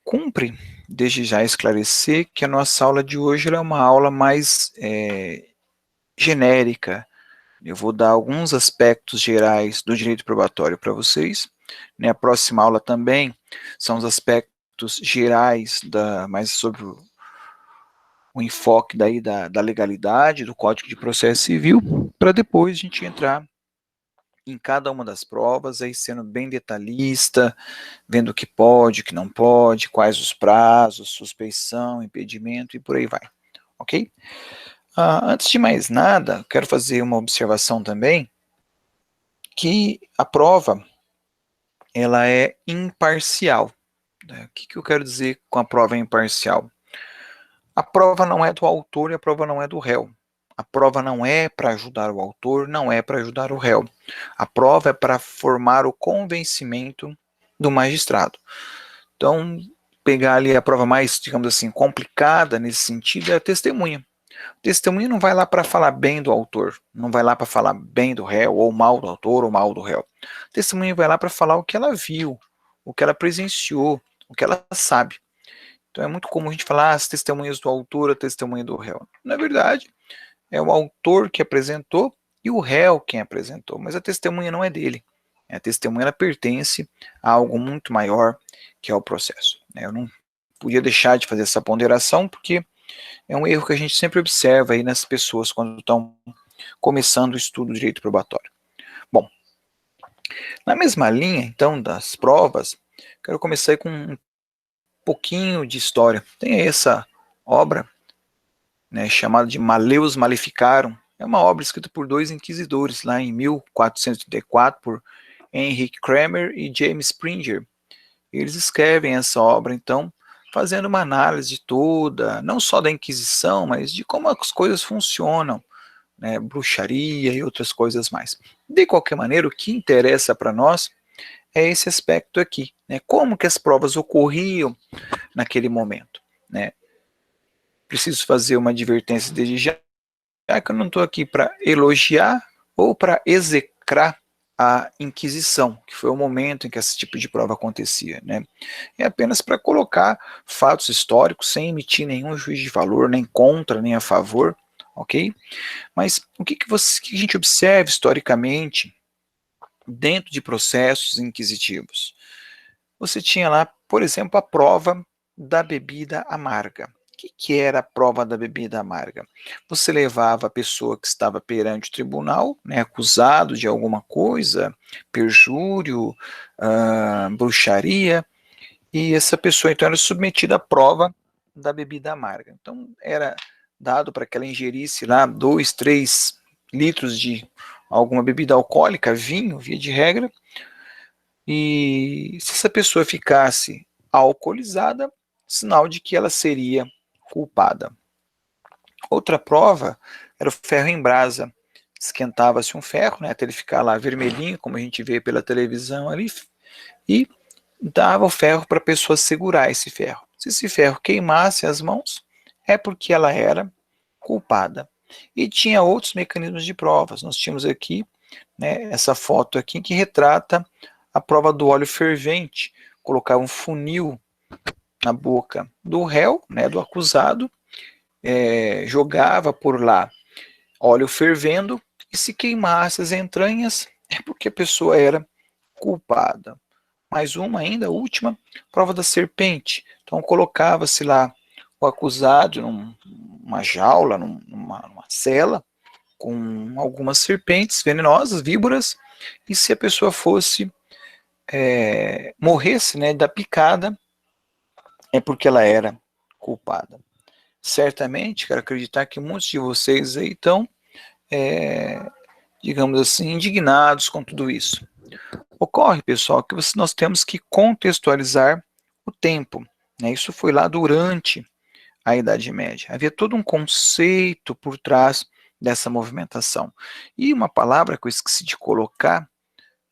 Cumpre, desde já, esclarecer que a nossa aula de hoje ela é uma aula mais genérica. Eu vou dar alguns aspectos gerais do direito probatório para vocês. Né? A próxima aula também são os aspectos gerais, mais sobre o enfoque daí da legalidade, do Código de Processo Civil, para depois a gente entrar em cada uma das provas, aí sendo bem detalhista, vendo o que pode, o que não pode, quais os prazos, suspeição, impedimento e por aí vai, ok? Antes de mais nada, quero fazer uma observação também, que a prova, ela é imparcial. Né? O que eu quero dizer com a prova imparcial? A prova não é do autor e a prova não é do réu. A prova não é para ajudar o autor, não é para ajudar o réu. A prova é para formar o convencimento do magistrado. Então, pegar ali a prova mais, digamos assim, complicada nesse sentido é a testemunha. O testemunha não vai lá para falar bem do autor, não vai lá para falar bem do réu, ou mal do autor, ou mal do réu. A testemunha vai lá para falar o que ela viu, o que ela presenciou, o que ela sabe. Então é muito comum a gente falar as testemunhas do autor, a testemunha do réu. Na verdade, é o autor que apresentou e o réu quem apresentou, mas a testemunha não é dele. A testemunha ela pertence a algo muito maior, que é o processo. Eu não podia deixar de fazer essa ponderação, porque é um erro que a gente sempre observa aí nas pessoas quando estão começando o estudo do direito probatório. Bom, na mesma linha, então, das provas, quero começar aí com um pouquinho de história. Tem essa obra, né, chamada de Maleus Maleficarum. É uma obra escrita por dois inquisidores, lá em 1434, por Henrik Kramer e James Springer. Eles escrevem essa obra, então, fazendo uma análise toda, não só da Inquisição, mas de como as coisas funcionam, né, bruxaria e outras coisas mais. De qualquer maneira, o que interessa para nós é esse aspecto aqui, né, como que as provas ocorriam naquele momento. Né. Preciso fazer uma advertência desde já que eu não estou aqui para elogiar ou para execrar a Inquisição, que foi o momento em que esse tipo de prova acontecia. Né? É apenas para colocar fatos históricos sem emitir nenhum juízo de valor, nem contra, nem a favor, ok? Mas o que a gente observa historicamente dentro de processos inquisitivos? Você tinha lá, por exemplo, a prova da bebida amarga. O que era a prova da bebida amarga? Você levava a pessoa que estava perante o tribunal, né, acusado de alguma coisa, perjúrio, bruxaria, e essa pessoa então era submetida à prova da bebida amarga. Então era dado para que ela ingerisse lá 2, 3 litros de alguma bebida alcoólica, vinho, via de regra, e se essa pessoa ficasse alcoolizada, sinal de que ela seria culpada. Outra prova era o ferro em brasa. Esquentava-se um ferro, né, até ele ficar lá vermelhinho, como a gente vê pela televisão ali, e dava o ferro para a pessoa segurar esse ferro. Se esse ferro queimasse as mãos, é porque ela era culpada. E tinha outros mecanismos de provas. Nós tínhamos aqui, né, essa foto aqui que retrata a prova do óleo fervente. Colocava um funil na boca do réu, né, do acusado, jogava por lá óleo fervendo, e se queimasse as entranhas, é porque a pessoa era culpada. Mais uma ainda, última, prova da serpente. Então colocava-se lá o acusado numa jaula, numa cela, com algumas serpentes venenosas, víboras, e se a pessoa morresse, né, da picada, é porque ela era culpada. Certamente, quero acreditar que muitos de vocês aí estão, digamos assim, indignados com tudo isso. Ocorre, pessoal, que nós temos que contextualizar o tempo. Né? Isso foi lá durante a Idade Média. Havia todo um conceito por trás dessa movimentação. E uma palavra que eu esqueci de colocar,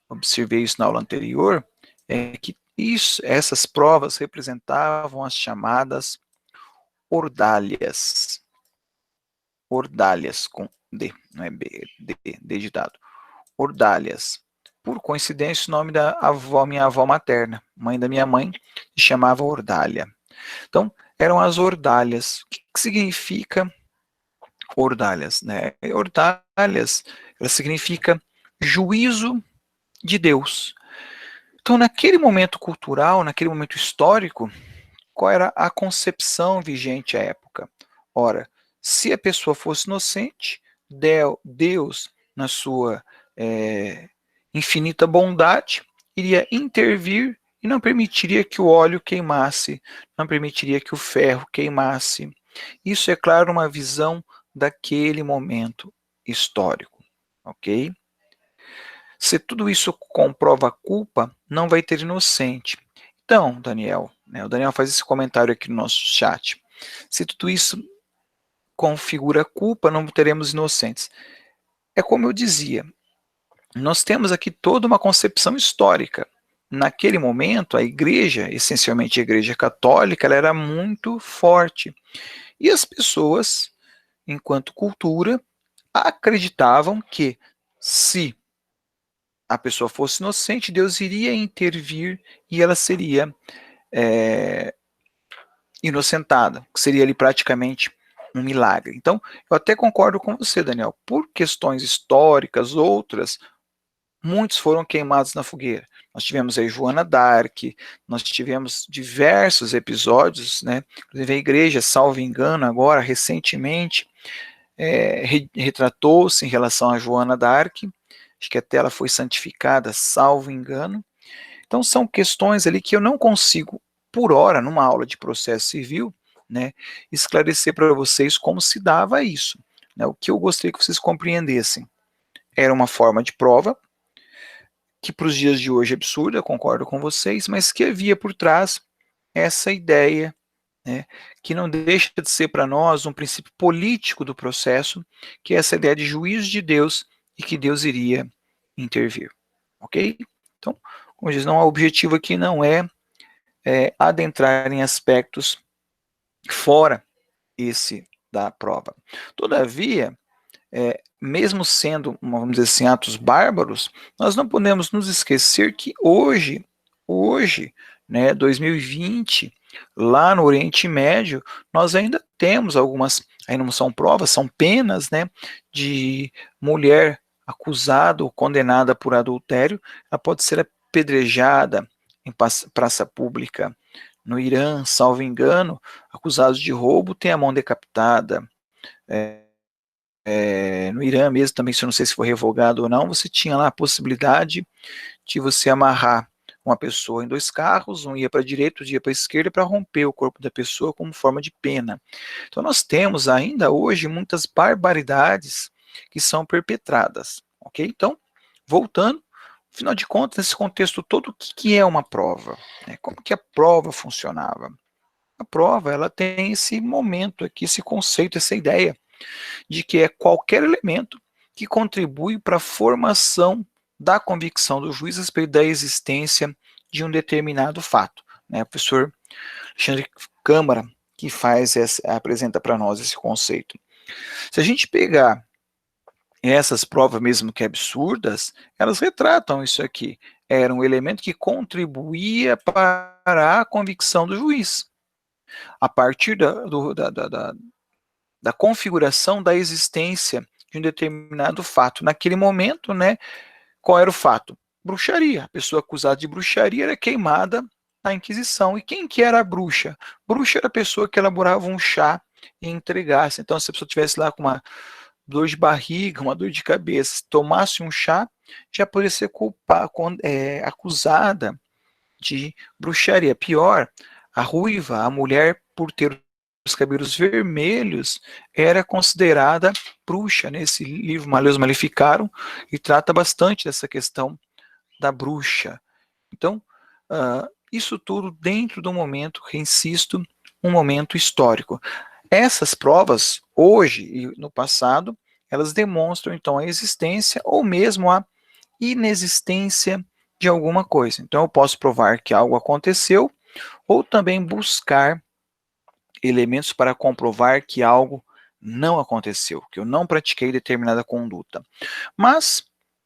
observei isso na aula anterior, é que essas provas representavam as chamadas ordalhas. Ordalhas com D, não é B, D, D de dado. Ordalhas. por coincidência, o nome da avó, minha avó materna, mãe da minha mãe, se chamava Ordália. Então, eram as ordalhas. O que significa ordalhas, né? Ordalhas, ela significa juízo de Deus. Então, naquele momento cultural, naquele momento histórico, qual era a concepção vigente à época? Ora, se a pessoa fosse inocente, Deus, na sua infinita bondade, iria intervir e não permitiria que o óleo queimasse, não permitiria que o ferro queimasse. Isso é, claro, uma visão daquele momento histórico, ok? Se tudo isso comprova a culpa, não vai ter inocente. Então, Daniel, né, o Daniel faz esse comentário aqui no nosso chat. Se tudo isso configura culpa, não teremos inocentes. É como eu dizia, nós temos aqui toda uma concepção histórica. Naquele momento, a igreja, essencialmente a igreja católica, ela era muito forte. E as pessoas, enquanto cultura, acreditavam que se a pessoa fosse inocente, Deus iria intervir e ela seria inocentada, que seria ali praticamente um milagre. Então, eu até concordo com você, Daniel, por questões históricas, outras, muitos foram queimados na fogueira. Nós tivemos aí Joana d'Arc, nós tivemos diversos episódios, né? Inclusive a igreja, salvo engano, agora, recentemente, retratou-se em relação a Joana d'Arc, acho que até ela foi santificada, salvo engano. Então são questões ali que eu não consigo, por hora, numa aula de processo civil, né, esclarecer para vocês como se dava isso. Né? O que eu gostaria que vocês compreendessem era uma forma de prova, que para os dias de hoje é absurda, concordo com vocês, mas que havia por trás essa ideia, né, que não deixa de ser para nós um princípio político do processo, que é essa ideia de juízo de Deus e que Deus iria intervir. Ok? Então, como diz, não, o objetivo aqui não é adentrar em aspectos fora esse da prova. Todavia, mesmo sendo, vamos dizer assim, atos bárbaros, nós não podemos nos esquecer que hoje, né, 2020, lá no Oriente Médio, nós ainda temos algumas, aí não são provas, são penas, né, de mulher acusada ou condenada por adultério, ela pode ser apedrejada em praça pública. No Irã, salvo engano, acusados de roubo têm a mão decapitada. No Irã mesmo, também, se eu não sei se foi revogado ou não, você tinha lá a possibilidade de você amarrar uma pessoa em dois carros, um ia para a direita, outro ia para a esquerda, para romper o corpo da pessoa como forma de pena. Então nós temos ainda hoje muitas barbaridades que são perpetradas, ok? Então, voltando, afinal de contas, nesse contexto todo, o que é uma prova? Como que a prova funcionava? A prova, ela tem esse momento aqui, esse conceito, essa ideia de que é qualquer elemento que contribui para a formação da convicção do juiz a respeito da existência de um determinado fato. O professor Alexandre Câmara, que apresenta para nós esse conceito. Se a gente pegar essas provas, mesmo que absurdas, elas retratam isso aqui. Era um elemento que contribuía para a convicção do juiz. A partir da configuração da existência de um determinado fato. Naquele momento, né, qual era o fato? Bruxaria. A pessoa acusada de bruxaria era queimada na Inquisição. E quem que era a bruxa? Bruxa era a pessoa que elaborava um chá e entregasse. Então, se a pessoa estivesse lá com uma dor de barriga, uma dor de cabeça, tomasse um chá, já poderia ser acusada de bruxaria. Pior, a ruiva, a mulher, por ter os cabelos vermelhos, era considerada bruxa. Nesse livro, Maleus Maleficarum, e trata bastante dessa questão da bruxa. Então, isso tudo dentro do momento, insisto, um momento histórico. Essas provas, hoje e no passado, elas demonstram, então, a existência ou mesmo a inexistência de alguma coisa. Então, eu posso provar que algo aconteceu ou também buscar elementos para comprovar que algo não aconteceu, que eu não pratiquei determinada conduta. Mas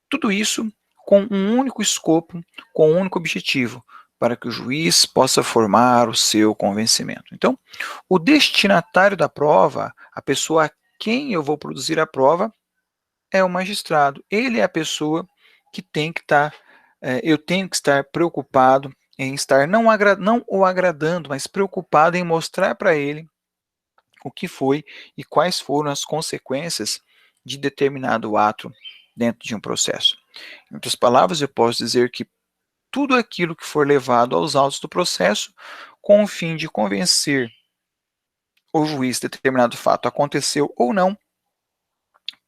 tudo isso com um único escopo, com um único objetivo, para que o juiz possa formar o seu convencimento. Então, o destinatário da prova, a pessoa a quem eu vou produzir a prova, é o magistrado. Ele é a pessoa que tem que estar, eu tenho que estar preocupado em estar não o agradando, mas preocupado em mostrar para ele o que foi e quais foram as consequências de determinado ato dentro de um processo. Em outras palavras, eu posso dizer que tudo aquilo que for levado aos autos do processo, com o fim de convencer o juiz que determinado fato aconteceu ou não,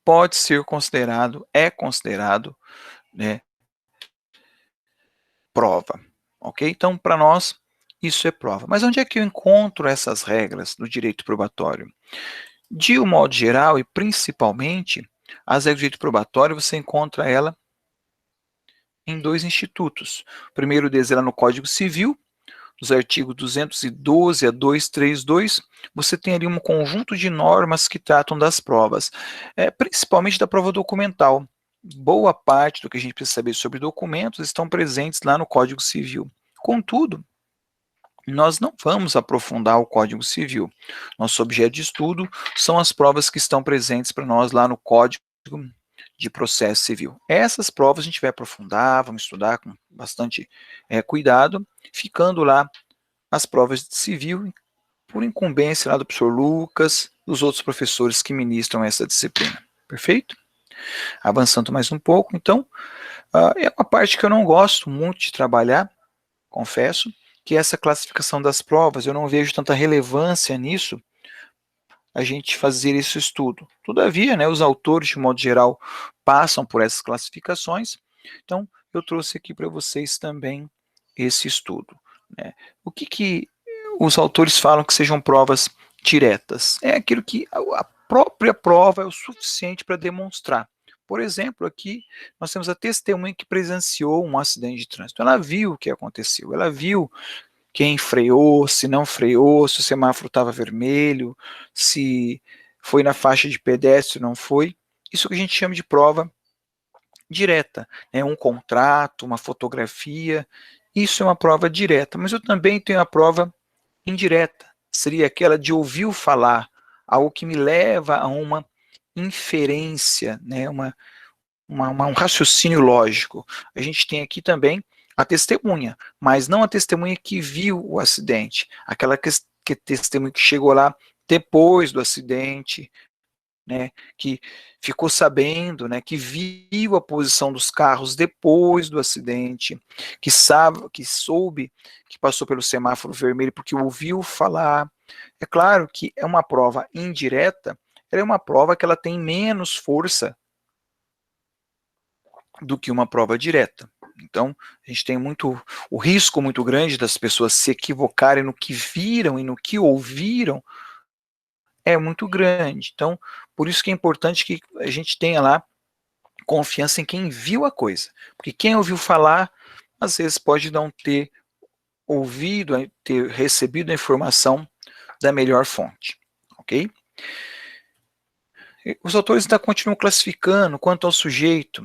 pode ser considerado, é considerado, né, prova. Ok? Então, para nós, isso é prova. Mas onde é que eu encontro essas regras do direito probatório? De um modo geral e principalmente, as regras do direito probatório, você encontra ela em dois institutos. O primeiro deles é lá no Código Civil, dos artigos 212 a 232, você tem ali um conjunto de normas que tratam das provas, principalmente da prova documental. Boa parte do que a gente precisa saber sobre documentos estão presentes lá no Código Civil. Contudo, nós não vamos aprofundar o Código Civil. Nosso objeto de estudo são as provas que estão presentes para nós lá no Código de Processo Civil. Essas provas a gente vai aprofundar, vamos estudar com bastante cuidado, ficando lá as provas de civil, por incumbência lá do professor Lucas, dos outros professores que ministram essa disciplina. Perfeito? Avançando mais um pouco, então, é uma parte que eu não gosto muito de trabalhar, confesso, que é essa classificação das provas. Eu não vejo tanta relevância nisso, a gente fazer esse estudo. Todavia, né, os autores, de modo geral, passam por essas classificações, então eu trouxe aqui para vocês também esse estudo. Né? O que os autores falam que sejam provas diretas? É aquilo que a própria prova é o suficiente para demonstrar. Por exemplo, aqui nós temos a testemunha que presenciou um acidente de trânsito. Ela viu o que aconteceu, ela viu quem freou, se não freou, se o semáforo estava vermelho, se foi na faixa de pedestre ou não foi. Isso que a gente chama de prova direta, né? Um contrato, uma fotografia, isso é uma prova direta, mas eu também tenho a prova indireta, seria aquela de ouvir falar, algo que me leva a uma inferência, né? Um raciocínio lógico. A gente tem aqui também a testemunha, mas não a testemunha que viu o acidente, aquela que testemunha que chegou lá depois do acidente, né, que ficou sabendo, né, que viu a posição dos carros depois do acidente, que soube que passou pelo semáforo vermelho porque ouviu falar. É claro que é uma prova indireta, ela é uma prova que ela tem menos força do que uma prova direta. Então, a gente tem o risco muito grande das pessoas se equivocarem no que viram e no que ouviram é muito grande. Então, por isso que é importante que a gente tenha lá confiança em quem viu a coisa. Porque quem ouviu falar, às vezes pode não ter ouvido, ter recebido a informação da melhor fonte. Ok? Os autores ainda continuam classificando quanto ao sujeito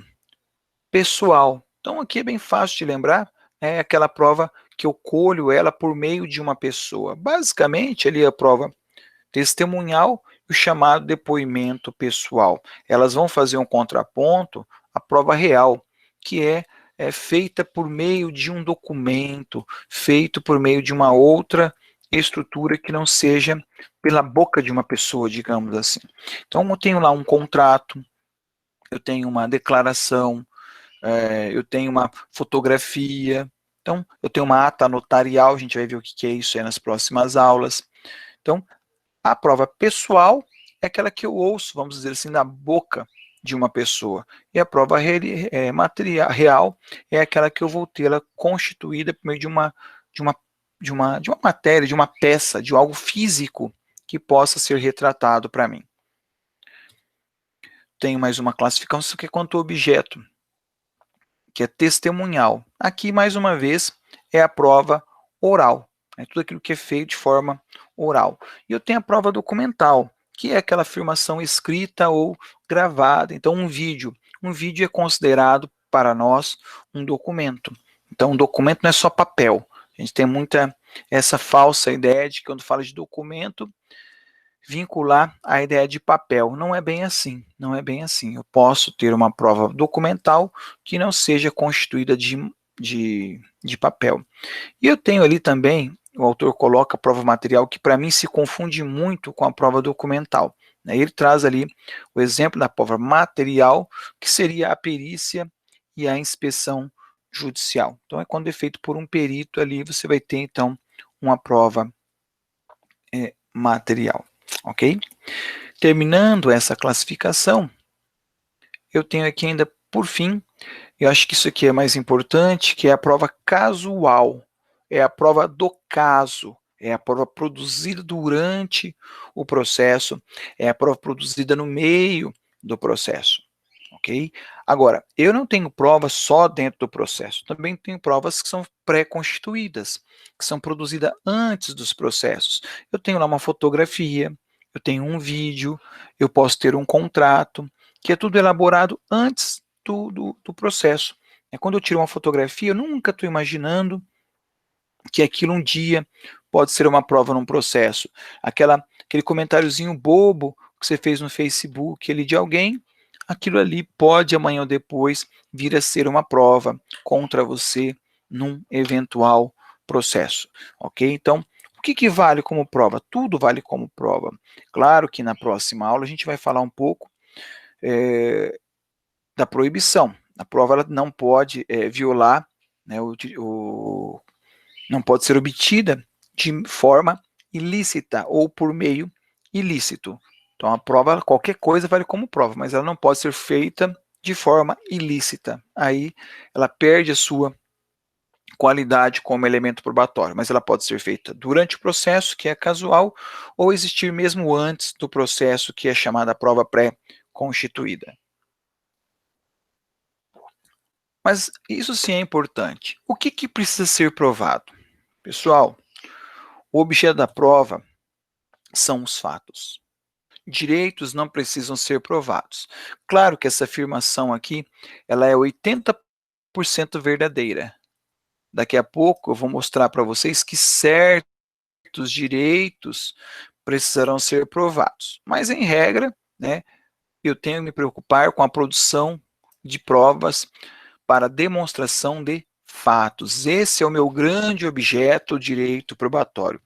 pessoal. Então, aqui é bem fácil de lembrar, é aquela prova que eu colho ela por meio de uma pessoa. Basicamente, ali a prova testemunhal e o chamado depoimento pessoal. Elas vão fazer um contraponto à prova real, que é feita por meio de um documento, feito por meio de uma outra estrutura que não seja pela boca de uma pessoa, digamos assim. Então, eu tenho lá um contrato, eu tenho uma declaração, eu tenho uma fotografia, então eu tenho uma ata notarial, a gente vai ver o que é isso aí nas próximas aulas. Então, a prova pessoal é aquela que eu ouço, vamos dizer assim, da boca de uma pessoa. E a prova material, real é aquela que eu vou tê-la constituída por meio de uma matéria, de uma peça, de algo físico que possa ser retratado para mim. Tenho mais uma classificação que é quanto ao objeto, que é testemunhal. Aqui, mais uma vez, é a prova oral, tudo aquilo que é feito de forma oral. E eu tenho a prova documental, que é aquela afirmação escrita ou gravada. Então, um vídeo é considerado para nós um documento. Então, um documento não é só papel. A gente tem muita essa falsa ideia de que quando fala de documento, vincular a ideia de papel. Não é bem assim, não é bem assim. Eu posso ter uma prova documental que não seja constituída de papel. E eu tenho ali também, o autor coloca a prova material, que para mim se confunde muito com a prova documental. Ele traz ali o exemplo da prova material, que seria a perícia e a inspeção judicial. Então, é quando é feito por um perito ali, você vai ter, então, uma prova material, ok? Terminando essa classificação, eu tenho aqui ainda, por fim, eu acho que isso aqui é mais importante, que é a prova casual. É a prova do caso, é a prova produzida durante o processo, é a prova produzida no meio do processo, ok? Agora, eu não tenho provas só dentro do processo, também tenho provas que são pré-constituídas, que são produzidas antes dos processos. Eu tenho lá uma fotografia, eu tenho um vídeo, eu posso ter um contrato, que é tudo elaborado antes do processo. Quando eu tiro uma fotografia, eu nunca estou imaginando que aquilo um dia pode ser uma prova num processo. Aquele comentáriozinho bobo que você fez no Facebook ali de alguém, aquilo ali pode amanhã ou depois vir a ser uma prova contra você num eventual processo, ok? Então, o que vale como prova? Tudo vale como prova. Claro que na próxima aula a gente vai falar um pouco da proibição. A prova ela não pode violar, né, não pode ser obtida de forma ilícita ou por meio ilícito. Então, a prova, qualquer coisa vale como prova, mas ela não pode ser feita de forma ilícita. Aí ela perde a sua qualidade como elemento probatório, mas ela pode ser feita durante o processo, que é casual, ou existir mesmo antes do processo, que é chamada prova pré-constituída. Mas isso sim é importante. O que precisa ser provado? Pessoal, o objeto da prova são os fatos. Direitos não precisam ser provados. Claro que essa afirmação aqui, ela é 80% verdadeira. Daqui a pouco eu vou mostrar para vocês que certos direitos precisarão ser provados. Mas em regra, né, eu tenho que me preocupar com a produção de provas para demonstração de fatos. Esse é o meu grande objeto, o direito probatório.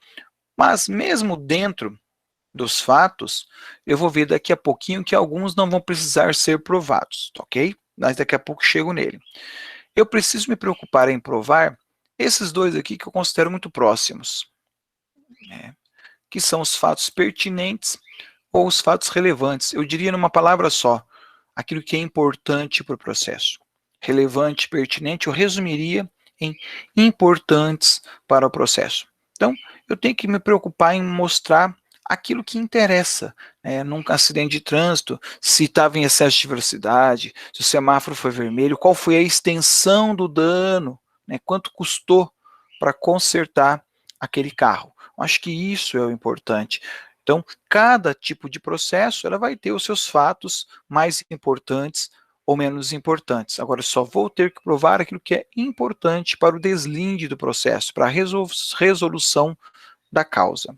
Mas mesmo dentro dos fatos, eu vou ver daqui a pouquinho que alguns não vão precisar ser provados, ok? Mas daqui a pouco chego nele. Eu preciso me preocupar em provar esses dois aqui que eu considero muito próximos, né, que são os fatos pertinentes ou os fatos relevantes. Eu diria numa palavra só, aquilo que é importante para o processo. Relevante, pertinente, eu resumiria em importantes para o processo. Então, eu tenho que me preocupar em mostrar aquilo que interessa, num acidente de trânsito, se estava em excesso de velocidade, se o semáforo foi vermelho, qual foi a extensão do dano, né, quanto custou para consertar aquele carro. Acho que isso é o importante. Então, cada tipo de processo, ela vai ter os seus fatos mais importantes ou menos importantes. Agora, eu só vou ter que provar aquilo que é importante para o deslinde do processo, para a resolução da causa.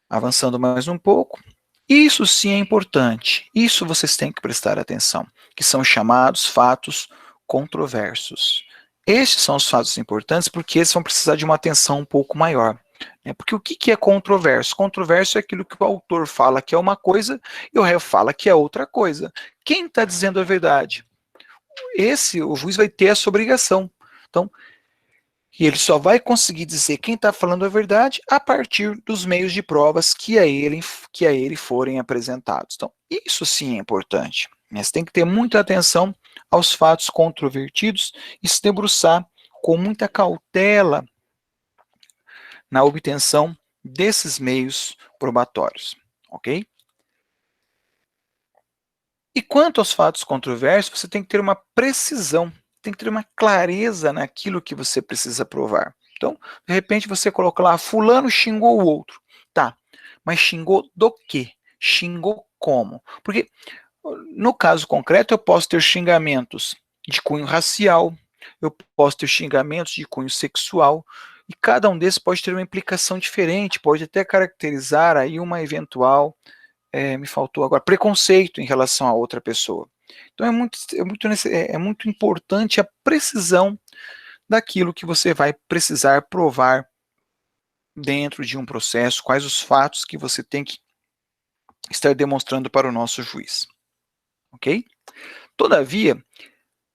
Avançando mais um pouco, isso sim é importante, isso vocês têm que prestar atenção, que são chamados fatos controversos. Estes são os fatos importantes porque eles vão precisar de uma atenção um pouco maior. Porque o que é controverso? Controverso é aquilo que o autor fala que é uma coisa e o réu fala que é outra coisa. Quem está dizendo a verdade? O juiz vai ter essa obrigação. Então, e ele só vai conseguir dizer quem está falando a verdade a partir dos meios de provas que a ele forem apresentados. Então, isso sim é importante. Você tem que ter muita atenção aos fatos controvertidos e se debruçar com muita cautela na obtenção desses meios probatórios, ok? E quanto aos fatos controversos, você tem que ter uma precisão, tem que ter uma clareza naquilo que você precisa provar. Então, de repente você coloca lá, fulano xingou o outro. Tá, mas xingou do quê? Xingou como? Porque No caso concreto, eu posso ter xingamentos de cunho racial, eu posso ter xingamentos de cunho sexual, e cada um desses pode ter uma implicação diferente, pode até caracterizar aí uma eventual, me faltou agora, preconceito em relação a outra pessoa. Então é muito importante a precisão daquilo que você vai precisar provar dentro de um processo, quais os fatos que você tem que estar demonstrando para o nosso juiz. Ok? Todavia,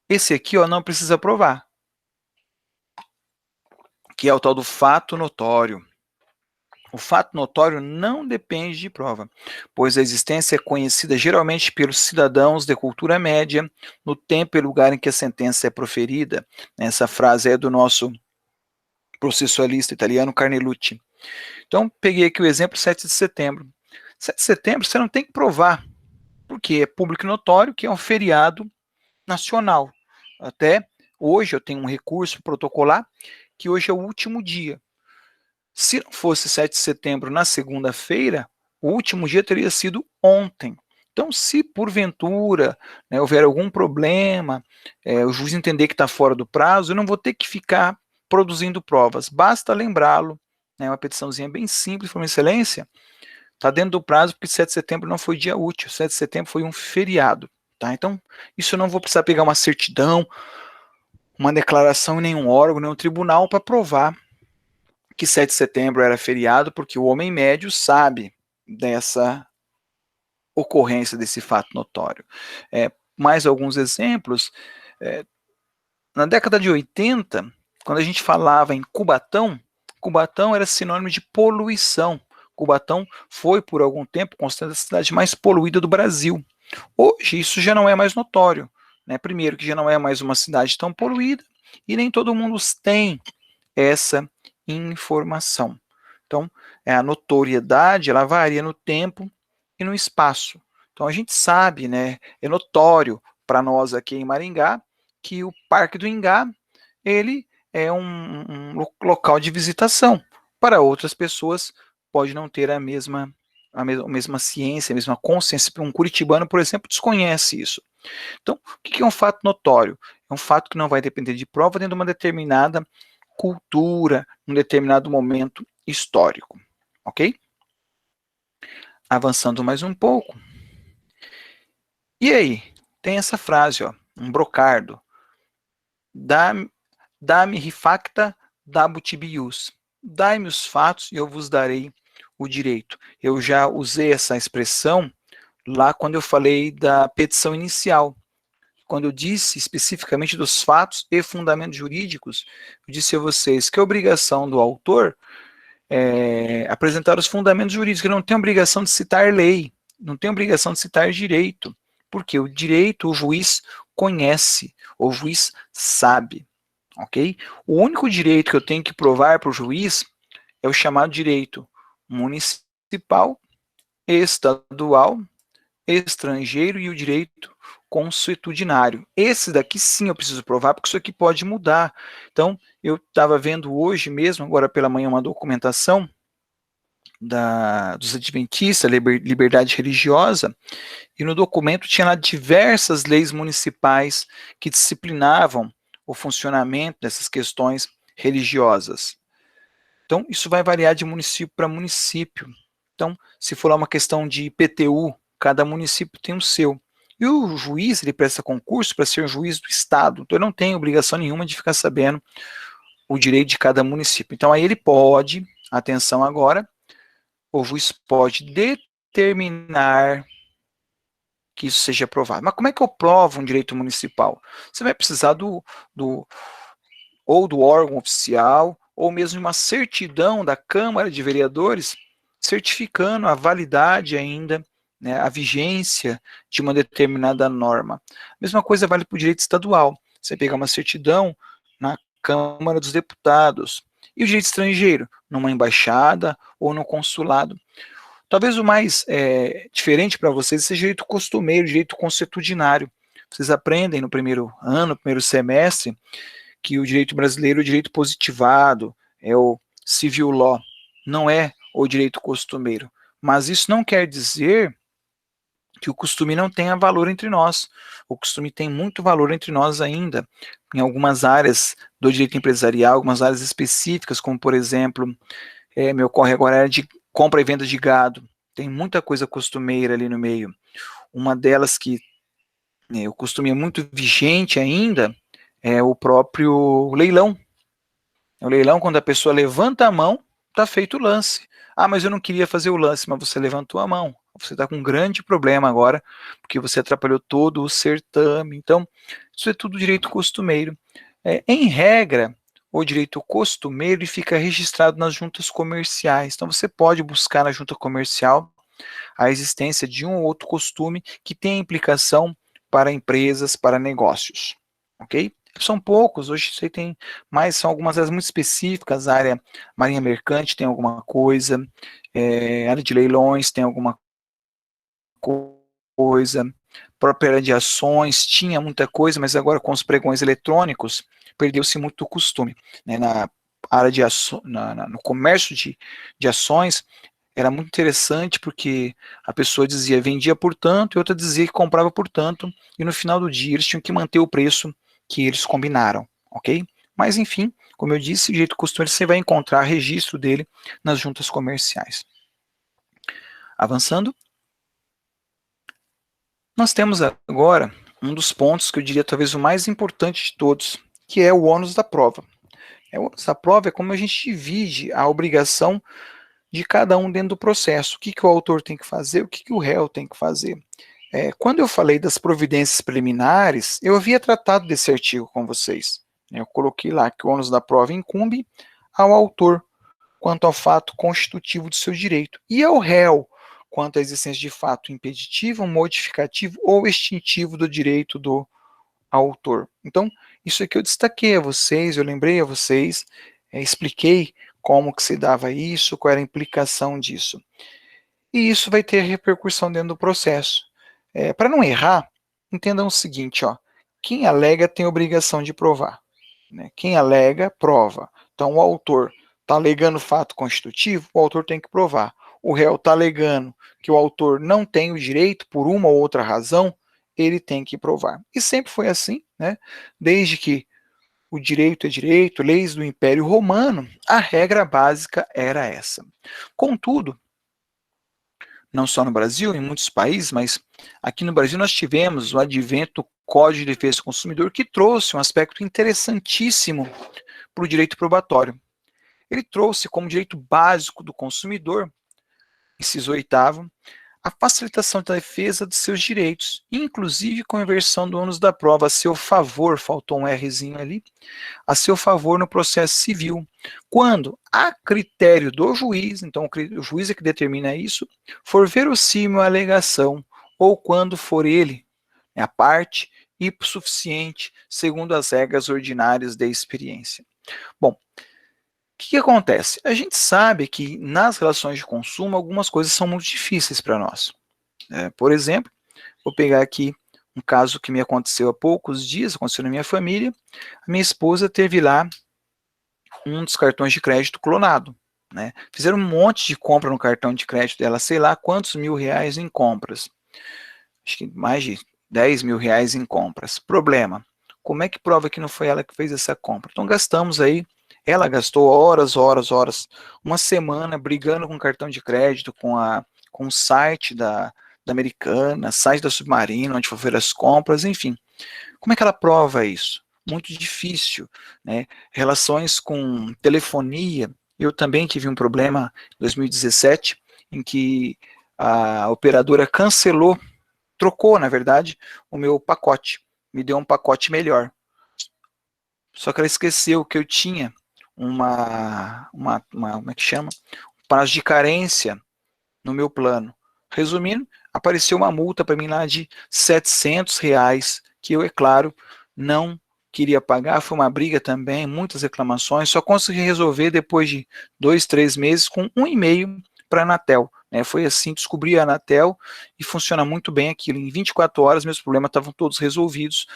esse aqui não precisa provar, que é o tal do fato notório. O fato notório não depende de prova, pois a existência é conhecida geralmente pelos cidadãos de cultura média, no tempo e lugar em que a sentença é proferida. Essa frase é do nosso processualista italiano Carnelucci. Então, peguei aqui o exemplo 7 de setembro. 7 de setembro você não tem que provar, porque é público e notório que é um feriado nacional. Até hoje eu tenho um recurso protocolar que hoje é o último dia. Se não fosse 7 de setembro na segunda-feira, o último dia teria sido ontem. Então, se porventura houver algum problema, o juiz entender que está fora do prazo, eu não vou ter que ficar produzindo provas. Basta lembrá-lo, uma petiçãozinha bem simples, por excelência, está dentro do prazo porque 7 de setembro não foi dia útil, 7 de setembro foi um feriado. Tá? Então, isso eu não vou precisar pegar uma certidão, uma declaração em nenhum órgão, nenhum tribunal para provar que 7 de setembro era feriado, porque o homem médio sabe dessa ocorrência, desse fato notório. Mais alguns exemplos. Na década de 80, quando a gente falava em Cubatão, Cubatão era sinônimo de poluição. Cubatão foi, por algum tempo, considerada a cidade mais poluída do Brasil. Hoje, isso já não é mais notório. Primeiro, que já não é mais uma cidade tão poluída, e nem todo mundo tem essa informação. Então, a notoriedade, ela varia no tempo e no espaço. Então, a gente sabe, é notório para nós aqui em Maringá, que o Parque do Ingá, ele é um local de visitação. Para outras pessoas, pode não ter a mesma ciência, a mesma consciência. Um curitibano, por exemplo, desconhece isso. Então, o que é um fato notório? É um fato que não vai depender de prova dentro de uma determinada cultura, num determinado momento histórico, ok? Avançando mais um pouco. E aí, tem essa frase, um brocardo. Dá-me rifacta dabutibius. Dai-me os fatos e eu vos darei o direito. Eu já usei essa expressão lá quando eu falei da petição inicial. Quando eu disse especificamente dos fatos e fundamentos jurídicos, eu disse a vocês que a obrigação do autor é apresentar os fundamentos jurídicos, ele não tem obrigação de citar lei, não tem obrigação de citar direito, porque o direito o juiz conhece, o juiz sabe, ok? O único direito que eu tenho que provar para o juiz é o chamado direito municipal, estadual, estrangeiro e o direito consuetudinário. Esse daqui sim eu preciso provar, porque isso aqui pode mudar. Então, eu estava vendo hoje mesmo, agora pela manhã, uma documentação dos adventistas, liberdade religiosa, e no documento tinha lá diversas leis municipais que disciplinavam o funcionamento dessas questões religiosas. Então, isso vai variar de município para município. Então, se for lá uma questão de IPTU, cada município tem o seu. E o juiz, ele presta concurso para ser juiz do estado, então ele não tem obrigação nenhuma de ficar sabendo o direito de cada município. Então, aí ele pode, atenção agora, o juiz pode determinar que isso seja aprovado. Mas como é que eu provo um direito municipal? Você vai precisar ou do órgão oficial, ou mesmo de uma certidão da Câmara de Vereadores, certificando a validade ainda, a vigência de uma determinada norma. A mesma coisa vale para o direito estadual. Você pegar uma certidão na Câmara dos Deputados. E o direito estrangeiro? Numa embaixada ou no consulado. Talvez o mais diferente para vocês seja o direito costumeiro, o direito consuetudinário. Vocês aprendem no primeiro ano, no primeiro semestre, que o direito brasileiro é o direito positivado, é o civil law, não é o direito costumeiro. Mas isso não quer dizer que o costume não tenha valor entre nós. O costume tem muito valor entre nós ainda, em algumas áreas do direito empresarial, algumas áreas específicas, como, por exemplo, me ocorre agora a área de compra e venda de gado. Tem muita coisa costumeira ali no meio. Uma delas que o costume é muito vigente ainda é o próprio leilão. O leilão, quando a pessoa levanta a mão, está feito o lance. Ah, mas eu não queria fazer o lance, mas você levantou a mão. Você está com um grande problema agora, porque você atrapalhou todo o certame. Então, isso é tudo direito costumeiro. Em regra, o direito costumeiro fica registrado nas juntas comerciais. Então, você pode buscar na junta comercial a existência de um ou outro costume que tem implicação para empresas, para negócios. Ok? São poucos, hoje você tem mais, são algumas áreas muito específicas, a área marinha mercante tem alguma coisa, área de leilões tem alguma coisa, própria área de ações tinha muita coisa, mas agora com os pregões eletrônicos perdeu-se muito o costume. Né? Na área de no comércio de ações, era muito interessante porque a pessoa dizia vendia por tanto e outra dizia que comprava por tanto, e no final do dia eles tinham que manter o preço que eles combinaram, ok? Mas enfim, como eu disse, o direito costumeiro você vai encontrar registro dele nas juntas comerciais. Avançando, nós temos agora um dos pontos que eu diria talvez o mais importante de todos, que é o ônus da prova. O ônus da prova é como a gente divide a obrigação de cada um dentro do processo. O que o autor tem que fazer, o que o réu tem que fazer. Quando eu falei das providências preliminares, eu havia tratado desse artigo com vocês. Eu coloquei lá que o ônus da prova incumbe ao autor quanto ao fato constitutivo do seu direito e ao réu quanto à existência de fato impeditivo, modificativo ou extintivo do direito do autor. Então, isso aqui eu destaquei a vocês, eu lembrei a vocês, expliquei como que se dava isso, qual era a implicação disso. E isso vai ter repercussão dentro do processo. Para não errar, entendam o seguinte, ó, quem alega tem obrigação de provar. Né? Quem alega, prova. Então, o autor está alegando fato constitutivo, o autor tem que provar. O réu está alegando que o autor não tem o direito, por uma ou outra razão, ele tem que provar. E sempre foi assim, né? Desde que o direito é direito, leis do Império Romano, a regra básica era essa. Contudo, não só no Brasil, em muitos países, mas aqui no Brasil nós tivemos o advento do Código de Defesa do Consumidor, que trouxe um aspecto interessantíssimo para o direito probatório. Ele trouxe como direito básico do consumidor, inciso 8º, a facilitação da defesa dos seus direitos, inclusive com a inversão do ônus da prova a seu favor, faltou um Rzinho ali, a seu favor no processo civil, quando, a critério do juiz, então o juiz é que determina isso, for verossímil a alegação, ou quando for ele, a parte, hipossuficiente, segundo as regras ordinárias da experiência. Bom, o que acontece? A gente sabe que nas relações de consumo algumas coisas são muito difíceis para nós. Por exemplo, vou pegar aqui um caso que me aconteceu há poucos dias, aconteceu na minha família. A minha esposa teve lá um dos cartões de crédito clonado. Né? Fizeram um monte de compra no cartão de crédito dela, sei lá quantos mil reais em compras. Acho que mais de 10 mil reais em compras. Problema, como é que prova que não foi ela que fez essa compra? Então gastamos aí, ela gastou horas, uma semana brigando com o cartão de crédito, com o site da Americana, site da Submarino, onde foi ver as compras, enfim. Como é que ela prova isso? Muito difícil, né? Relações com telefonia, eu também tive um problema em 2017, em que a operadora cancelou, trocou, na verdade, o meu pacote, me deu um pacote melhor. Só que ela esqueceu que eu tinha como é que chama? Prazo de carência no meu plano. Resumindo, apareceu uma multa para mim lá de R$ 700, que eu, é claro, não queria pagar. Foi uma briga também, muitas reclamações. Só consegui resolver depois de 2, 3 meses com um e-mail para a Anatel. Foi assim, descobri a Anatel e funciona muito bem aquilo. Em 24 horas, meus problemas estavam todos resolvidos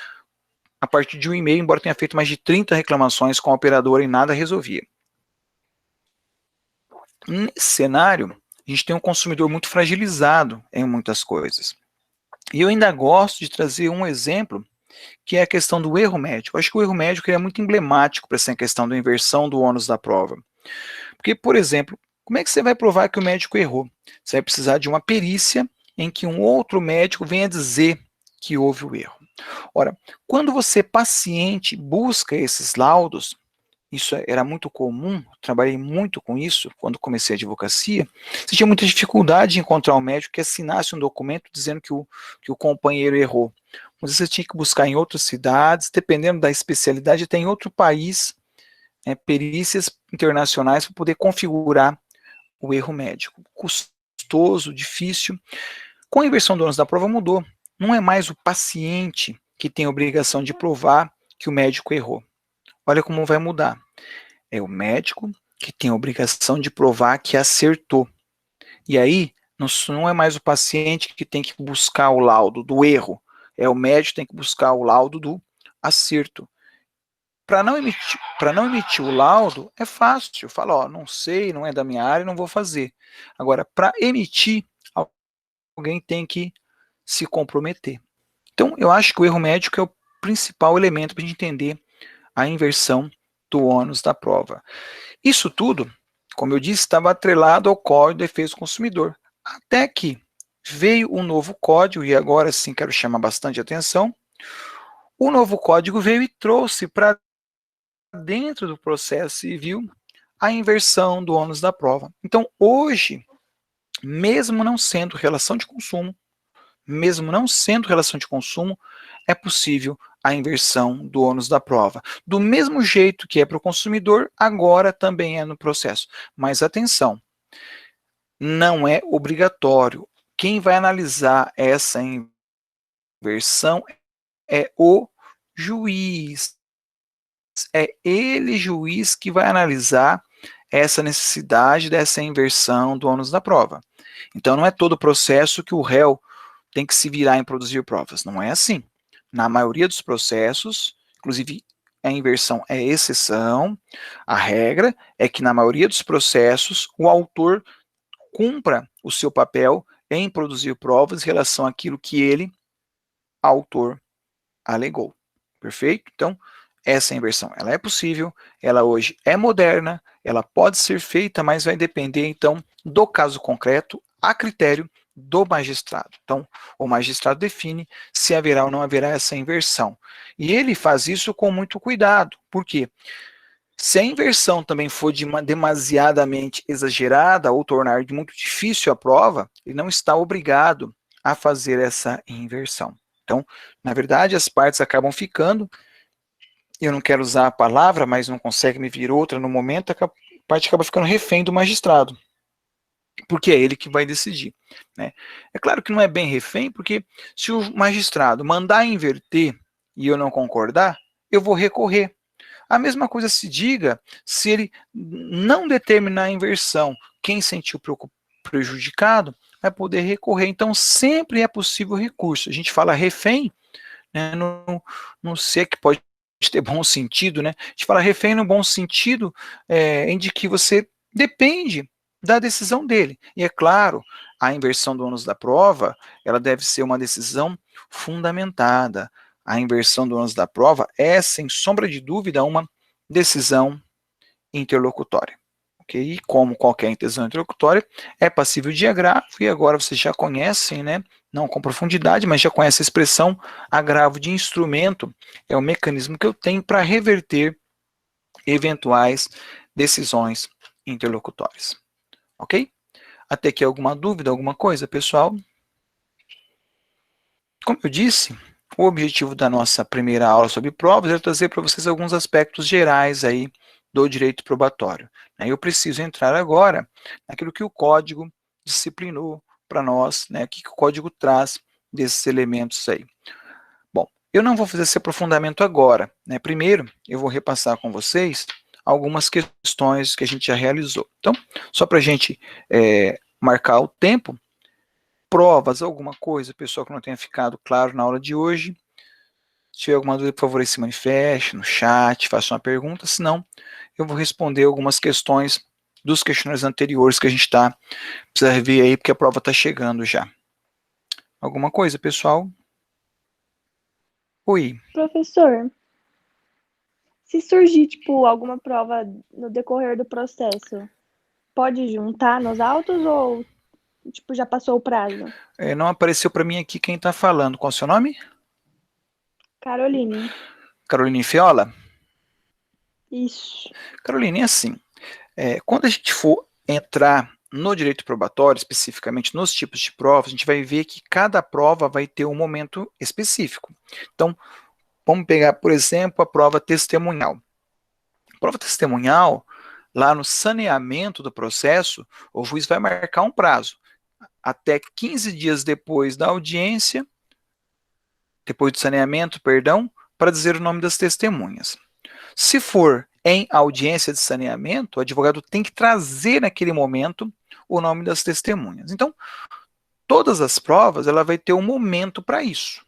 a partir de um e-mail, embora tenha feito mais de 30 reclamações com a operadora e nada resolvia. Nesse cenário, a gente tem um consumidor muito fragilizado em muitas coisas. E eu ainda gosto de trazer um exemplo, que é a questão do erro médico. Eu acho que o erro médico é muito emblemático para essa questão da inversão do ônus da prova. Porque, por exemplo, como é que você vai provar que o médico errou? Você vai precisar de uma perícia em que um outro médico venha dizer que houve o erro. Ora, quando você, paciente, busca esses laudos, isso era muito comum, trabalhei muito com isso quando comecei a advocacia, você tinha muita dificuldade em encontrar um médico que assinasse um documento dizendo que o companheiro errou. Mas você tinha que buscar em outras cidades, dependendo da especialidade, até em outro país, perícias internacionais para poder configurar o erro médico. Custoso, difícil. Com a inversão do ônus da prova mudou. Não é mais o paciente que tem a obrigação de provar que o médico errou. Olha como vai mudar. É o médico que tem a obrigação de provar que acertou. E aí, não é mais o paciente que tem que buscar o laudo do erro, é o médico que tem que buscar o laudo do acerto. Para não emitir o laudo, é fácil. Fala, ó, não sei, não é da minha área, não vou fazer. Agora, para emitir, alguém tem que se comprometer. Então, eu acho que o erro médico é o principal elemento para a gente entender a inversão do ônus da prova. Isso tudo, como eu disse, estava atrelado ao Código de Defesa do Consumidor. Até que veio um novo código, e agora sim quero chamar bastante atenção. O novo código veio e trouxe para dentro do processo civil a inversão do ônus da prova. Então, hoje, mesmo não sendo relação de consumo, é possível a inversão do ônus da prova. Do mesmo jeito que é para o consumidor, agora também é no processo. Mas atenção, não é obrigatório. Quem vai analisar essa inversão é o juiz. É ele, juiz, que vai analisar essa necessidade dessa inversão do ônus da prova. Então, não é todo processo que o réu tem que se virar em produzir provas. Não é assim. Na maioria dos processos, inclusive a inversão é exceção, a regra é que na maioria dos processos o autor cumpra o seu papel em produzir provas em relação àquilo que ele, autor, alegou. Perfeito? Então, essa inversão, ela é possível, ela hoje é moderna, ela pode ser feita, mas vai depender, então, do caso concreto, a critério do magistrado. Então, o magistrado define se haverá ou não haverá essa inversão. E ele faz isso com muito cuidado. Por quê? Se a inversão também for demasiadamente exagerada ou tornar muito difícil a prova, ele não está obrigado a fazer essa inversão. Então, na verdade, as partes acabam ficando, eu não quero usar a palavra, mas não consegue me vir outra no momento, a parte acaba ficando refém do magistrado, porque é ele que vai decidir. Né? É claro que não é bem refém, porque se o magistrado mandar inverter e eu não concordar, eu vou recorrer. A mesma coisa se diga se ele não determinar a inversão. Quem sentiu prejudicado vai poder recorrer. Então, sempre é possível recurso. A gente fala refém, né, não sei que pode ter bom sentido, né? A gente fala refém no bom sentido, em de que você depende da decisão dele. E é claro, a inversão do ônus da prova, ela deve ser uma decisão fundamentada. A inversão do ônus da prova é, sem sombra de dúvida, uma decisão interlocutória. Okay? E como qualquer decisão interlocutória, é passível de agravo, e agora vocês já conhecem, né? Não com profundidade, mas já conhecem a expressão agravo de instrumento, é o mecanismo que eu tenho para reverter eventuais decisões interlocutórias. Ok? Até aqui alguma dúvida, alguma coisa, pessoal? Como eu disse, o objetivo da nossa primeira aula sobre provas é trazer para vocês alguns aspectos gerais aí do direito probatório. Eu preciso entrar agora naquilo que o código disciplinou para nós, né, o que o código traz desses elementos aí. Bom, eu não vou fazer esse aprofundamento agora, né? Primeiro, eu vou repassar com vocês algumas questões que a gente já realizou. Então, só para a gente marcar o tempo, provas, alguma coisa, pessoal que não tenha ficado claro na aula de hoje. Se tiver alguma dúvida, por favor, se manifeste no chat, faça uma pergunta, senão eu vou responder algumas questões dos questionários anteriores que a gente precisa ver aí, porque a prova está chegando já. Alguma coisa, pessoal? Oi. Professor, se surgir, tipo, alguma prova no decorrer do processo, pode juntar nos autos ou, tipo, já passou o prazo? Não apareceu para mim aqui quem está falando. Qual é o seu nome? Caroline. Caroline Fiola? Isso. Caroline, é assim, quando a gente for entrar no direito probatório, especificamente nos tipos de provas, a gente vai ver que cada prova vai ter um momento específico. Então, vamos pegar, por exemplo, a prova testemunhal. A prova testemunhal, lá no saneamento do processo, o juiz vai marcar um prazo, até 15 dias depois da audiência, depois do saneamento, perdão, para dizer o nome das testemunhas. Se for em audiência de saneamento, o advogado tem que trazer naquele momento o nome das testemunhas. Então, todas as provas, ela vai ter um momento para isso.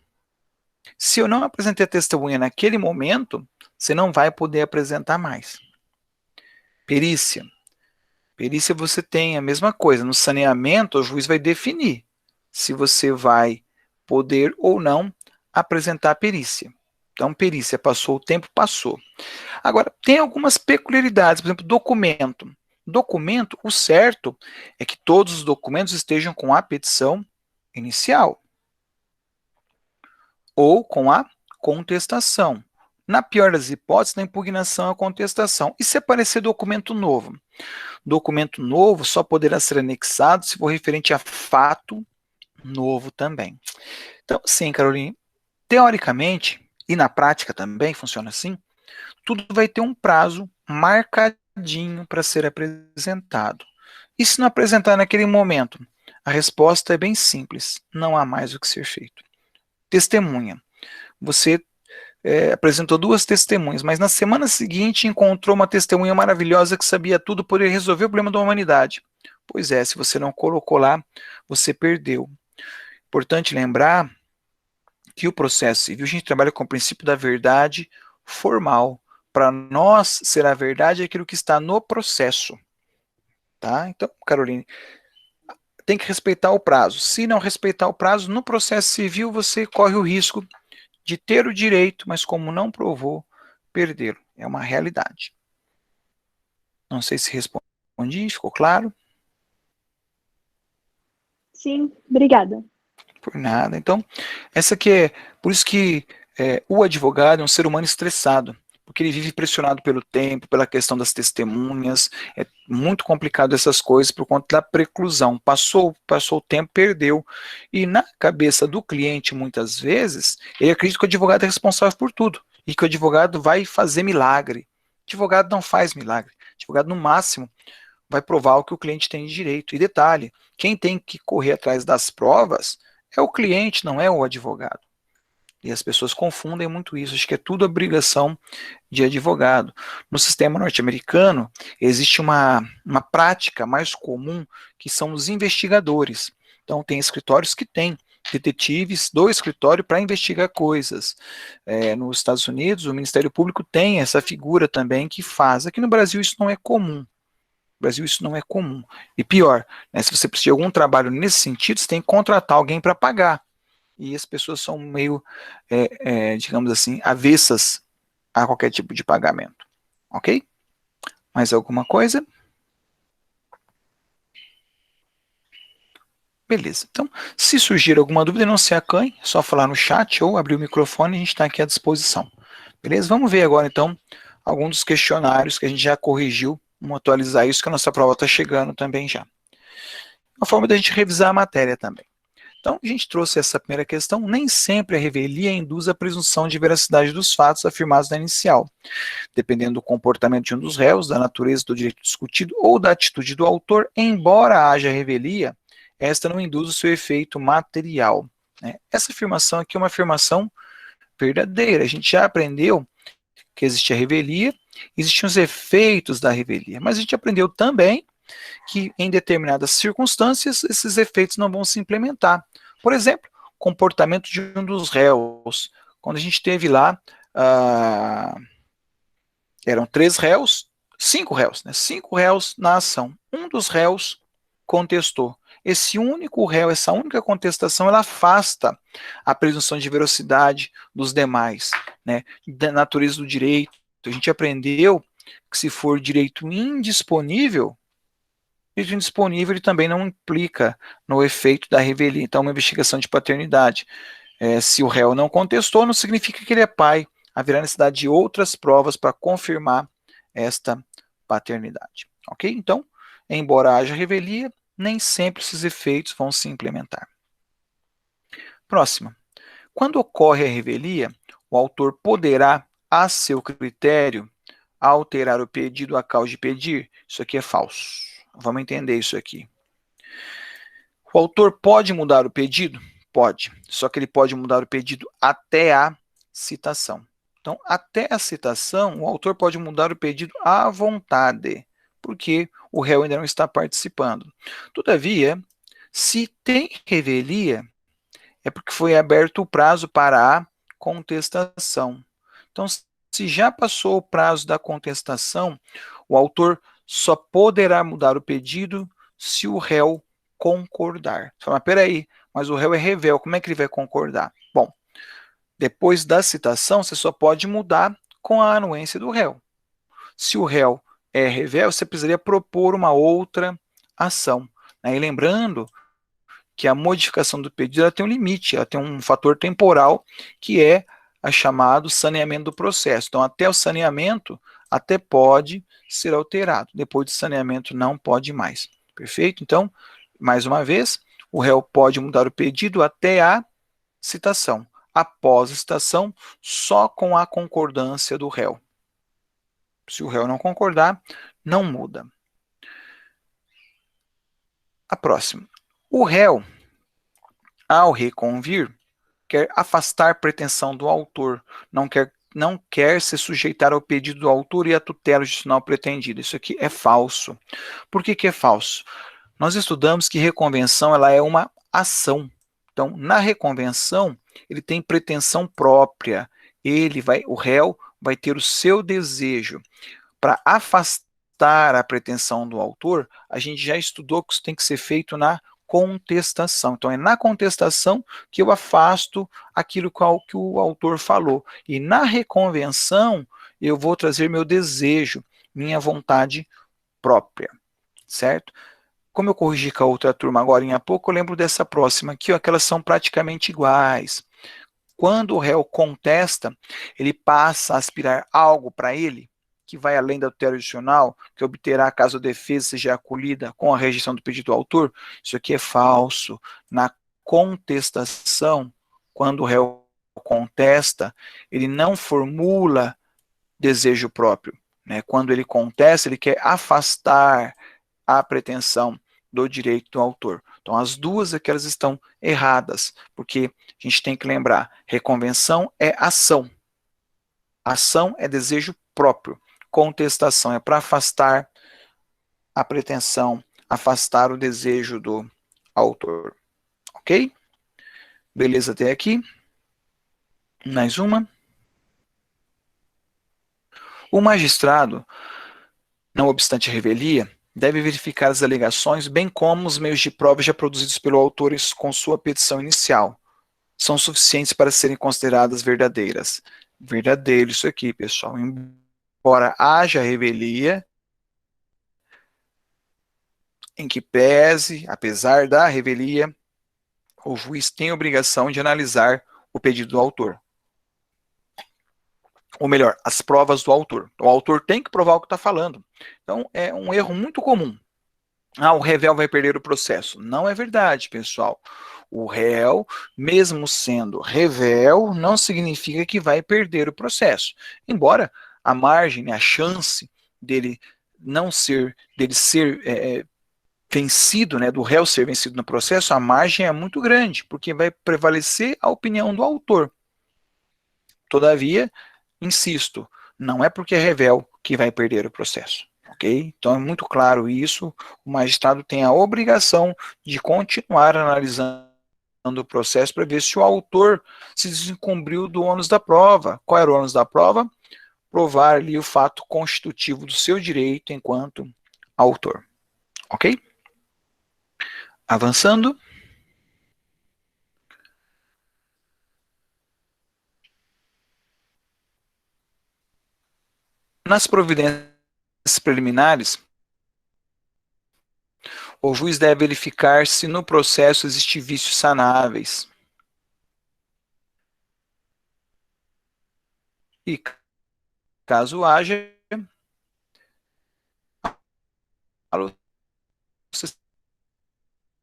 Se eu não apresentei a testemunha naquele momento, você não vai poder apresentar mais. Perícia. Perícia você tem a mesma coisa. No saneamento, o juiz vai definir se você vai poder ou não apresentar a perícia. Então, perícia, passou o tempo, passou. Agora, tem algumas peculiaridades, por exemplo, documento. Documento, o certo é que todos os documentos estejam com a petição inicial ou com a contestação. Na pior das hipóteses, na impugnação à contestação. E se aparecer documento novo? Documento novo só poderá ser anexado se for referente a fato novo também. Então, sim, Caroline, teoricamente, e na prática também funciona assim, tudo vai ter um prazo marcadinho para ser apresentado. E se não apresentar naquele momento? A resposta é bem simples, não há mais o que ser feito. Testemunha. Você apresentou duas testemunhas, mas na semana seguinte encontrou uma testemunha maravilhosa que sabia tudo, poderia resolver o problema da humanidade. Pois é, se você não colocou lá, você perdeu. Importante lembrar que o processo civil, a gente trabalha com o princípio da verdade formal. Para nós, ser a verdade é aquilo que está no processo. Tá? Então, Caroline, tem que respeitar o prazo. Se não respeitar o prazo, no processo civil você corre o risco de ter o direito, mas como não provou, perdê-lo. É uma realidade. Não sei se respondi, ficou claro? Sim, obrigada. Por nada. Então, essa aqui é, por isso que o advogado é um ser humano estressado, porque ele vive pressionado pelo tempo, pela questão das testemunhas, é muito complicado essas coisas por conta da preclusão. Passou o tempo, perdeu. E na cabeça do cliente, muitas vezes, ele acredita que o advogado é responsável por tudo, e que o advogado vai fazer milagre. O advogado não faz milagre. O advogado, no máximo, vai provar o que o cliente tem de direito. E detalhe, quem tem que correr atrás das provas é o cliente, não é o advogado. E as pessoas confundem muito isso, acho que é tudo obrigação de advogado. No sistema norte-americano, existe uma prática mais comum, que são os investigadores. Então, tem escritórios que têm detetives do escritório para investigar coisas. Nos Estados Unidos, o Ministério Público tem essa figura também que faz. Aqui no Brasil, isso não é comum. No Brasil, isso não é comum. E pior, né, se você precisa de algum trabalho nesse sentido, você tem que contratar alguém para pagar. E as pessoas são meio, digamos assim, avessas a qualquer tipo de pagamento. Ok? Mais alguma coisa? Beleza. Então, se surgir alguma dúvida, não se acanhe, é só falar no chat ou abrir o microfone, a gente está aqui à disposição. Beleza? Vamos ver agora, então, alguns dos questionários que a gente já corrigiu. Vamos atualizar isso, que a nossa prova está chegando também já. Uma forma da gente revisar a matéria também. Então, a gente trouxe essa primeira questão. Nem sempre a revelia induz a presunção de veracidade dos fatos afirmados na inicial, dependendo do comportamento de um dos réus, da natureza do direito discutido ou da atitude do autor, embora haja revelia, esta não induz o seu efeito material. Né? Essa afirmação aqui é uma afirmação verdadeira. A gente já aprendeu que existe a revelia, existem os efeitos da revelia, mas a gente aprendeu também que em determinadas circunstâncias esses efeitos não vão se implementar. Por exemplo, comportamento de um dos réus. Quando a gente teve lá, eram 3 réus, 5 réus, né? 5 réus na ação. Um dos réus contestou. esse único réu, essa única contestação, ela afasta a presunção de veracidade dos demais, né? Da natureza do direito. A gente aprendeu que se for direito indisponível, direito indisponível ele também não implica no efeito da revelia. Então, uma investigação de paternidade, se o réu não contestou, não significa que ele é pai. Haverá necessidade de outras provas para confirmar esta paternidade. Ok? Então, embora haja revelia, nem sempre esses efeitos vão se implementar. Próxima. Quando ocorre a revelia, o autor poderá, a seu critério, alterar o pedido a causa de pedir. Isso aqui é falso. Vamos entender isso aqui. O autor pode mudar o pedido? Pode. Só que ele pode mudar o pedido até a citação. Então, até a citação, o autor pode mudar o pedido à vontade, porque o réu ainda não está participando. Todavia, se tem revelia, é porque foi aberto o prazo para a contestação. Então, se já passou o prazo da contestação, o autor só poderá mudar o pedido se o réu concordar. Você fala, peraí, mas o réu é revel, como é que ele vai concordar? Bom, depois da citação, você só pode mudar com a anuência do réu. Se o réu é revel, você precisaria propor uma outra ação. E lembrando que a modificação do pedido ela tem um limite, ela tem um fator temporal, que é a chamado saneamento do processo. Então, até o saneamento, até pode ser alterado. Depois do saneamento, não pode mais. Perfeito? Então, mais uma vez, o réu pode mudar o pedido até a citação. Após a citação, só com a concordância do réu. Se o réu não concordar, não muda. A próxima. O réu, ao reconvir, quer afastar pretensão do autor, não quer se sujeitar ao pedido do autor e à tutela judicial pretendida. Isso aqui é falso. Por que que é falso? Nós estudamos que reconvenção ela é uma ação. Então, na reconvenção, ele tem pretensão própria. O réu vai ter o seu desejo. Para afastar a pretensão do autor, a gente já estudou que isso tem que ser feito na contestação. Então, é na contestação que eu afasto aquilo que o autor falou. E na reconvenção, eu vou trazer meu desejo, minha vontade própria. Certo? Como eu corrigi com a outra turma agora há pouco, eu lembro dessa próxima aqui, ó, que elas são praticamente iguais. Quando o réu contesta, ele passa a aspirar algo para ele, que vai além da tutela judicial, que obterá caso a defesa seja acolhida com a rejeição do pedido do autor. Isso aqui é falso. Na contestação, quando o réu contesta, ele não formula desejo próprio. Né? Quando ele contesta, ele quer afastar a pretensão do direito do autor. Então, as duas aqui elas estão erradas, porque a gente tem que lembrar, reconvenção é ação. Ação é desejo próprio. Contestação é para afastar a pretensão, afastar o desejo do autor. Ok? Beleza até aqui? Mais uma. O magistrado, não obstante a revelia, deve verificar as alegações, bem como os meios de prova já produzidos pelo autor com sua petição inicial. São suficientes para serem consideradas verdadeiras. Verdadeiro isso aqui, pessoal. Embora haja revelia, em que pese, apesar da revelia, o juiz tem a obrigação de analisar o pedido do autor. Ou melhor, as provas do autor. O autor tem que provar o que está falando. Então, é um erro muito comum. O revel vai perder o processo. Não é verdade, pessoal. O réu, mesmo sendo revel, não significa que vai perder o processo. Embora a margem, a chance dele ser vencido, né, do réu ser vencido no processo, a margem é muito grande, porque vai prevalecer a opinião do autor. Todavia, insisto, não é porque é revel que vai perder o processo. Okay? Então é muito claro isso, o magistrado tem a obrigação de continuar analisando o processo para ver se o autor se desencumbriu do ônus da prova. Qual era o ônus da prova? Provar ali o fato constitutivo do seu direito enquanto autor. Ok? Avançando. Nas providências preliminares, o juiz deve verificar se no processo existem vícios sanáveis. E caso haja... Alô? Vocês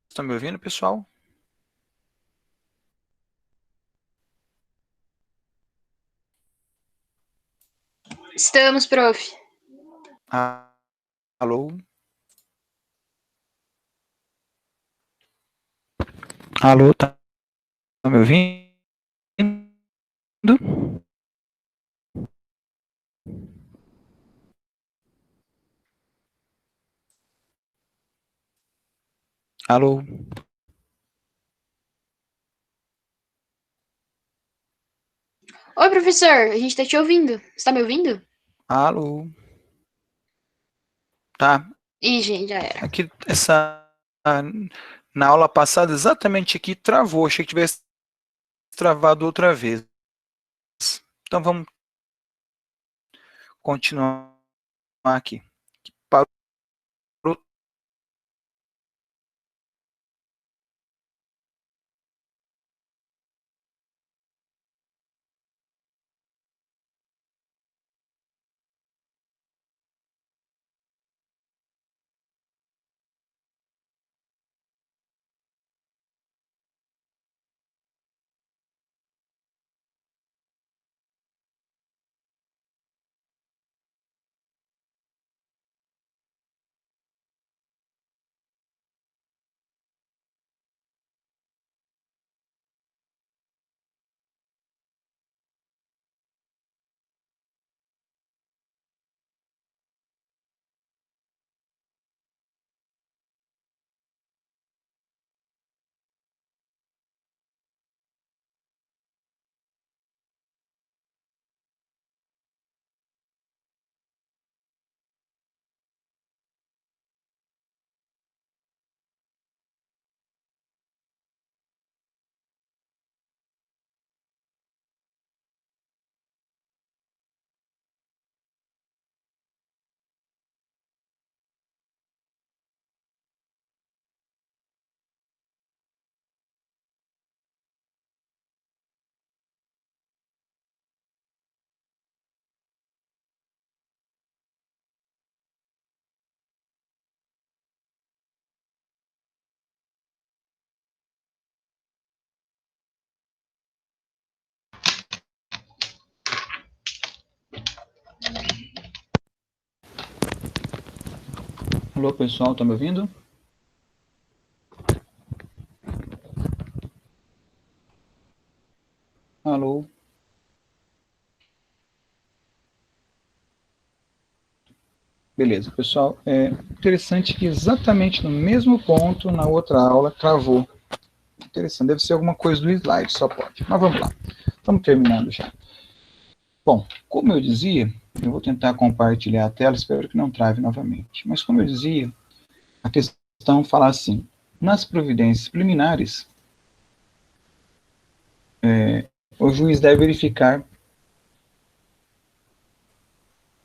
estão me ouvindo, pessoal? Estamos, prof. Alô? Alô, tá me ouvindo? Alô? Oi, professor, a gente tá te ouvindo. Você tá me ouvindo? Alô? Tá. Ih, gente, já era. Aqui, na aula passada, exatamente aqui, travou. Achei que tivesse travado outra vez. Então, vamos continuar aqui. Parou. Alô, pessoal, tá me ouvindo? Alô? Beleza, pessoal. É interessante que exatamente no mesmo ponto, na outra aula, travou. Interessante, deve ser alguma coisa do slide, só pode. Mas vamos lá. Estamos terminando já. Bom, como eu dizia, eu vou tentar compartilhar a tela, espero que não trave novamente. Mas como eu dizia, a questão fala assim: nas providências preliminares, o juiz deve verificar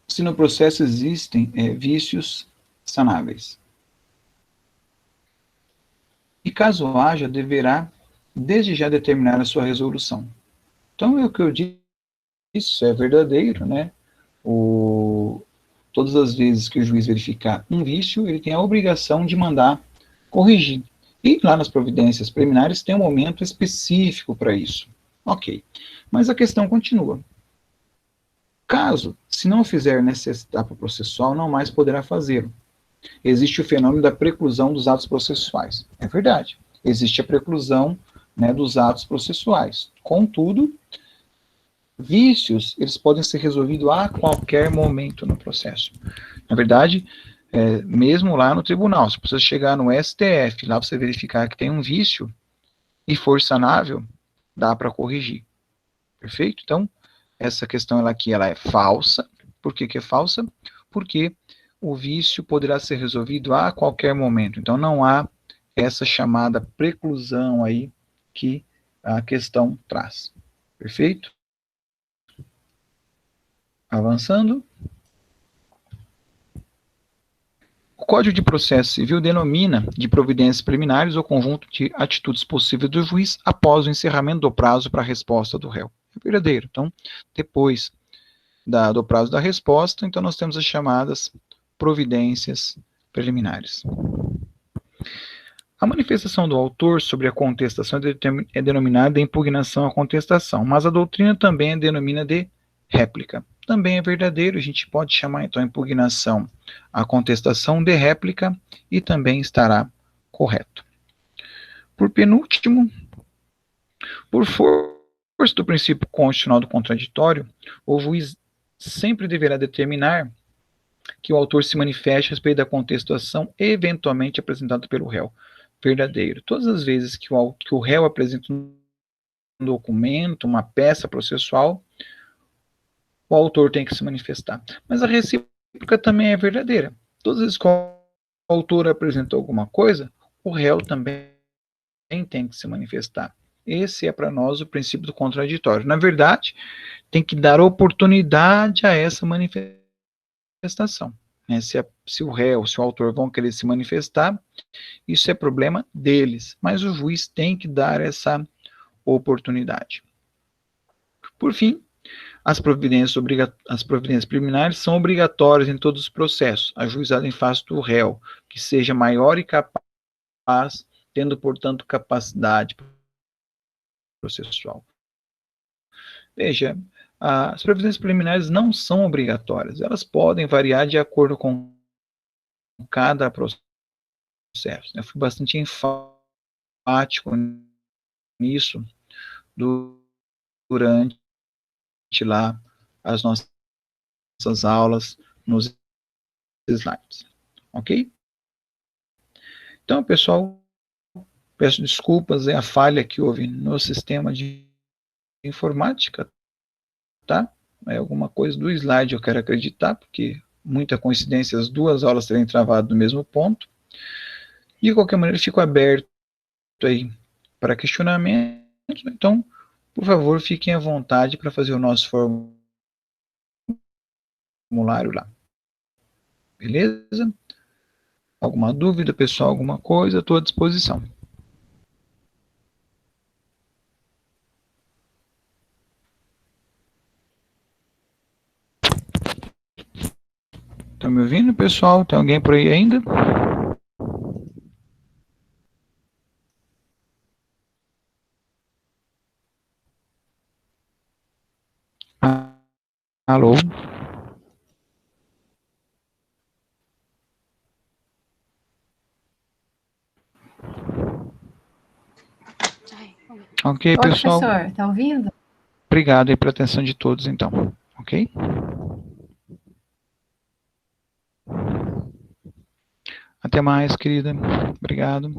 se no processo existem vícios sanáveis. E caso haja, deverá, desde já, determinar a sua resolução. Então, é o que eu disse, isso é verdadeiro, né? Todas as vezes que o juiz verificar um vício, ele tem a obrigação de mandar corrigir. E lá nas providências preliminares tem um momento específico para isso. Ok. Mas a questão continua. Caso, se não fizer nessa etapa processual, não mais poderá fazê-lo. Existe o fenômeno da preclusão dos atos processuais. É verdade. Existe a preclusão, né, dos atos processuais. Contudo, vícios, eles podem ser resolvidos a qualquer momento no processo. Na verdade, mesmo lá no tribunal, se você chegar no STF, lá você verificar que tem um vício e for sanável, dá para corrigir. Perfeito? Então, essa questão aqui ela é falsa. Por que é falsa? Porque o vício poderá ser resolvido a qualquer momento. Então, não há essa chamada preclusão aí que a questão traz. Perfeito? Avançando. O Código de Processo Civil denomina de providências preliminares o conjunto de atitudes possíveis do juiz após o encerramento do prazo para a resposta do réu. É verdadeiro. Então, depois do prazo da resposta, então nós temos as chamadas providências preliminares. A manifestação do autor sobre a contestação é denominada de impugnação à contestação, mas a doutrina também a denomina de réplica. Também é verdadeiro, a gente pode chamar então a impugnação à contestação de réplica e também estará correto. Por penúltimo, por força do princípio constitucional do contraditório, o juiz sempre deverá determinar que o autor se manifeste a respeito da contestação eventualmente apresentada pelo réu. Verdadeiro. Todas as vezes que o réu apresenta um documento, uma peça processual, o autor tem que se manifestar. Mas a recíproca também é verdadeira. Todas as vezes que o autor apresenta alguma coisa, o réu também tem que se manifestar. Esse é para nós o princípio do contraditório. Na verdade, tem que dar oportunidade a essa manifestação. Se o réu, se o autor vão querer se manifestar, isso é problema deles, mas o juiz tem que dar essa oportunidade. Por fim, as providências preliminares são obrigatórias em todos os processos, ajuizado em face do réu, que seja maior e capaz, tendo, portanto, capacidade processual. Veja, as providências preliminares não são obrigatórias, elas podem variar de acordo com cada processo. Eu fui bastante enfático nisso durante lá as nossas aulas nos slides, ok? Então, pessoal, peço desculpas, é a falha que houve no sistema de informática, tá? É alguma coisa do slide, eu quero acreditar, porque muita coincidência as duas aulas terem travado no mesmo ponto. De qualquer maneira, fico aberto aí para questionamento, então, por favor, fiquem à vontade para fazer o nosso formulário lá. Beleza? Alguma dúvida, pessoal, alguma coisa, estou à disposição. Estão me ouvindo, pessoal? Tem alguém por aí ainda? Alô? Ok, Oi, pessoal. professor, tá ouvindo? Obrigado aí pela atenção de todos, então. Ok? Até mais, querida. Obrigado.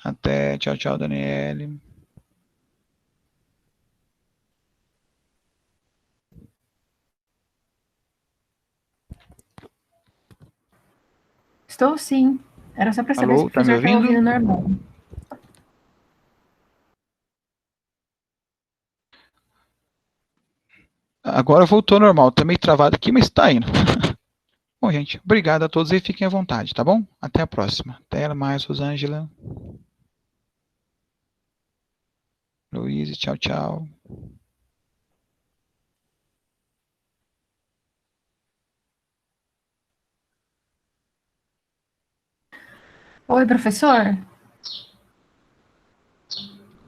Até. Tchau, tchau, Daniele. Estou sim. Era só para saber se Alô, o tá me professor estava ouvindo? ouvindo normal. Agora voltou ao normal. Tá meio travado aqui, mas tá indo. Bom, gente, obrigado a todos e fiquem à vontade, tá bom? Até a próxima. Até mais, Rosângela. Luiz, tchau, tchau. Oi, professor.